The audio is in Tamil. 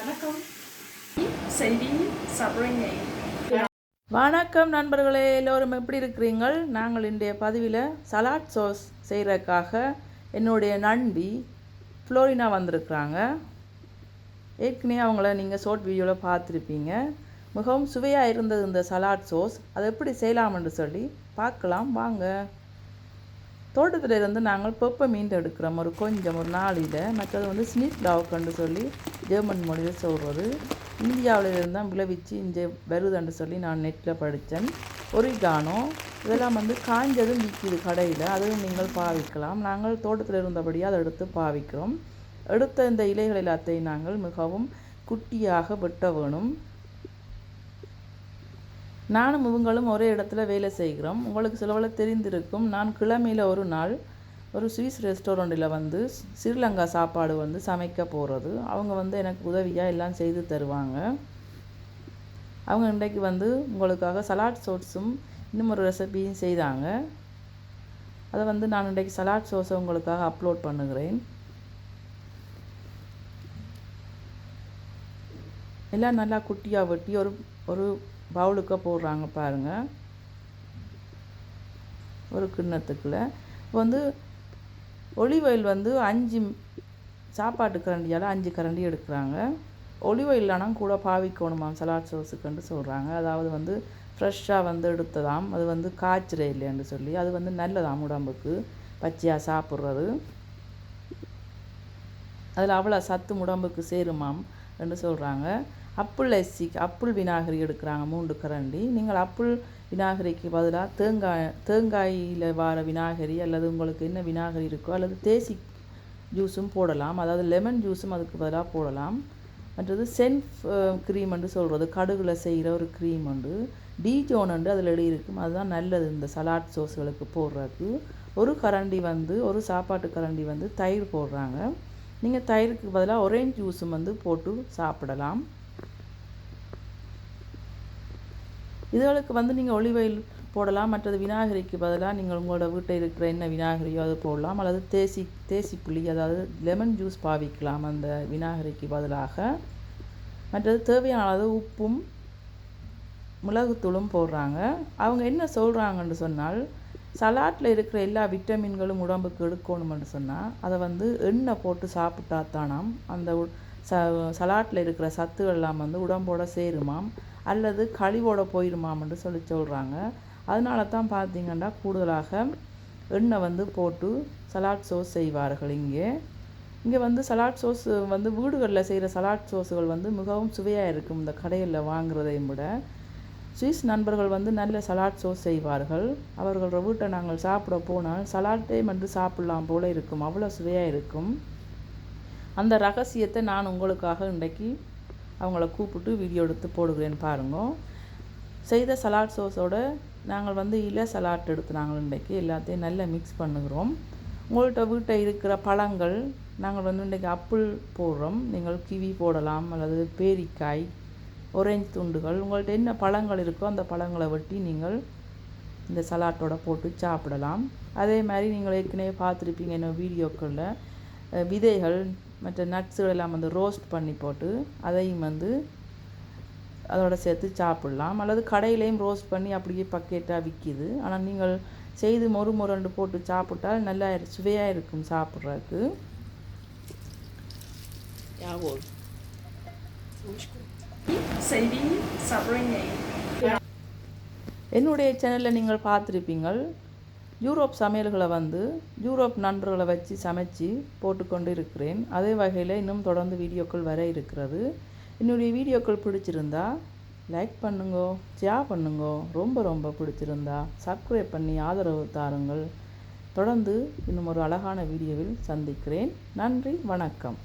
வணக்கம். செய்தி சாப்பிட்றீங்க. வணக்கம் நண்பர்களே, எல்லோரும் எப்படி இருக்கிறீங்கள்? நாங்கள் இன்றைய பதிவில் சலாட் சாஸ் செய்கிறதுக்காக என்னுடைய நண்பி ஃப்ளோரினா வந்திருக்கிறாங்க. ஏற்கனவே அவங்கள நீங்கள் ஷார்ட் வீடியோவில் பார்த்துருப்பீங்க. மிகவும் சுவையாக இருந்தது இந்த சலாட் சாஸ். அதை எப்படி செய்யலாம்னு சொல்லி பார்க்கலாம் வாங்க. தோட்டத்தில் இருந்து நாங்கள் பெப்பர்மின்ட் எடுக்கிறோம், ஒரு 4 இலை. மற்றது வந்து ஸ்னிட் லாவுக்குன்னு சொல்லி ஜெர்மன் மொழியில் சொல்கிறது. இந்தியாவில் இருந்தால் விளைவிச்சு இங்கே வருதுன்னு சொல்லி நான் நெட்டில் படித்தேன். oregano இதெல்லாம் வந்து காஞ்சதும் விற்கிது கடையில், அதுவும் நீங்கள் பாவிக்கலாம். நாங்கள் தோட்டத்தில் இருந்தபடியே அதை எடுத்து பாவிக்கிறோம். எடுத்த இந்த இலைகள் எல்லாத்தையும் நாங்கள் மிகவும் குட்டியாக வெட்ட வேணும். நானும் இவங்களும் ஒரே இடத்துல வேலை செய்கிறோம். உங்களுக்கு சிலவளை தெரிந்திருக்கும், நான் கிழமையில் ஒரு நாள் ஒரு ஸ்வீஸ் ரெஸ்டாரண்ட்டில் வந்து ஸ்ரீலங்கா சாப்பாடு வந்து சமைக்க போகிறது. அவங்க வந்து எனக்கு உதவியாக எல்லாம் செய்து தருவாங்க. அவங்க இன்றைக்கு வந்து உங்களுக்காக சலாட் சோஸும் இன்னும் ஒரு ரெசிபியும் செய்தாங்க. அதை வந்து நான் இன்றைக்கு சலாட் சோஸை உங்களுக்காக அப்லோட் பண்ணுகிறேன். எல்லாம் நல்லா குட்டியாக வெட்டி ஒரு பவுலுக்கு போடுறாங்க பாருங்கள், ஒரு கிண்ணத்துக்குள்ளே. வந்து ஒலிவ் ஆயில் வந்து 5 சாப்பாட்டு கரண்டியால் 5 கரண்டி எடுக்கிறாங்க. ஒலிவ் ஆயில்னா கூட பாவிக்கணுமாம் சலாட் சோஸுக்குன்னு சொல்கிறாங்க. அதாவது வந்து ஃப்ரெஷ்ஷாக வந்து எடுத்ததாம், அது வந்து காய்ச்சிற இல்லைன்னு சொல்லி. அது வந்து நல்லதாம் உடம்புக்கு, பச்சையாக சாப்பிட்றது. அதில் அவ்வளோ சத்து உடம்புக்கு சேருமாம் என்று சொல்கிறாங்க. அப்புள் வினாகரி எடுக்கிறாங்க 3 கரண்டி. நீங்கள் அப்புள் வினாகரிக்கு பதிலாக தேங்காயில் வர வினாகரி அல்லது உங்களுக்கு என்ன வினாகரி இருக்கோ அல்லது தேசி ஜூஸும் போடலாம், அதாவது லெமன் ஜூஸும் அதுக்கு பதிலாக போடலாம். மற்றது சென்ஃப் க்ரீம் என்று சொல்கிறது, கடுகில் செய்கிற ஒரு க்ரீம் உண்டு, டீஜோன் உண்டு, அதில் எழுதியிருக்கும். அதுதான் நல்லது இந்த சலாட் சோஸ்களுக்கு போடுறதுக்கு. ஒரு சாப்பாட்டு கரண்டி வந்து தயிர் போடுறாங்க. நீங்கள் தயிருக்கு பதிலாக ஒரேஞ்ச் ஜூஸும் வந்து போட்டு சாப்பிடலாம். இதுகளுக்கு வந்து நீங்கள் ஒலிவ் ஆயில் போடலாம். மற்றது வினாகரிக்கு பதிலாக நீங்கள் உங்களோட வீட்டில் இருக்கிற என்ன வினாகரியோ அது போடலாம், அல்லது தேசி புளி அதாவது லெமன் ஜூஸ் பாவிக்கலாம் அந்த வினாகரிக்கு பதிலாக. மற்றது தேவையான அளவு உப்பும் மிளகுத்தூளும் போடுறாங்க. அவங்க என்ன சொல்கிறாங்கன்னு சொன்னால், சலாட்டில் இருக்கிற எல்லா விட்டமின்களும் உடம்புக்கு எடுக்கணும்னு சொன்னால் அதை வந்து எண்ணெய் போட்டு சாப்பிட்டா தானாம் அந்த சலாட்டில் இருக்கிற சத்துகள் எல்லாம் வந்து உடம்போட சேருமாம், அல்லது கழிவோட போயிடுமாம்னு சொல்கிறாங்க. அதனால தான் பார்த்திங்கன்னா கூடுதலாக எண்ணெய் வந்து போட்டு சலாட் சோஸ் செய்வார்கள். இங்கே வந்து சலாட் சோஸ் வந்து வீடுகளில் செய்கிற சலாட் சோஸுகள் வந்து மிகவும் சுவையாக இருக்கும் இந்த கடையில் வாங்குறதையும் விட. சுவிஸ் நண்பர்கள் வந்து நல்ல சலாட் சோஸ் செய்வார்கள். அவர்களோட வீட்டை நாங்கள் சாப்பிட போனால் சலாட்டே வந்து சாப்பிட்லாம் போல் இருக்கும், அவ்வளோ சுவையாக இருக்கும். அந்த ரகசியத்தை நான் உங்களுக்காக இன்றைக்கு அவங்கள கூப்பிட்டு வீடியோ எடுத்து போடுகிறேன் பாருங்க. செய்த சலாட் சோஸோட நாங்கள் வந்து இலை சலாட் எடுத்து நாங்கள் இன்றைக்கி எல்லாத்தையும் நல்லா மிக்ஸ் பண்ணுகிறோம். உங்கள்கிட்ட வீட்டில் இருக்கிற பழங்கள், நாங்கள் வந்து இன்றைக்கி அப்புள் போடுறோம், நீங்கள் கிவி போடலாம் அல்லது பேரிக்காய், ஒரேஞ்ச் துண்டுகள், உங்கள்கிட்ட என்ன பழங்கள் இருக்கோ அந்த பழங்களை வெட்டி நீங்கள் இந்த சலாட்டோட போட்டு சாப்பிடலாம். அதே மாதிரி நீங்கள் ஏற்கனவே பார்த்துருப்பீங்க என்ன வீடியோக்களில், விதைகள் மற்ற நட்ஸுகள் எல்லாம் வந்து ரோஸ்ட் பண்ணி போட்டு அதையும் வந்து அதோட சேர்த்து சாப்பிடலாம். அல்லது கடையிலையும் ரோஸ்ட் பண்ணி அப்படியே பக்கெட்டாக விற்கிது. ஆனால் நீங்கள் செய்து மொறு போட்டு சாப்பிட்டால் நல்லா சுவையாக இருக்கும் சாப்பிட்றதுக்கு. செய்தி சாப்பிட்றீங்க. என்னுடைய சேனலில் நீங்கள் பார்த்துருப்பீங்கள், யூரோப் சமையல்களை வந்து யூரோப் நண்பர்களை வச்சு சமைச்சு போட்டுக்கொண்டு இருக்கிறேன். அதே வகையில் இன்னும் தொடர்ந்து வீடியோக்கள் வர இருக்கிறது. என்னுடைய வீடியோக்கள் பிடிச்சிருந்தா லைக் பண்ணுங்கோ, ஷேர் பண்ணுங்கோ. ரொம்ப பிடிச்சிருந்தா சப்ஸ்கிரைப் பண்ணி ஆதரவு தாருங்கள். தொடர்ந்து இன்னும் ஒரு அழகான வீடியோவில் சந்திக்கிறேன். நன்றி, வணக்கம்.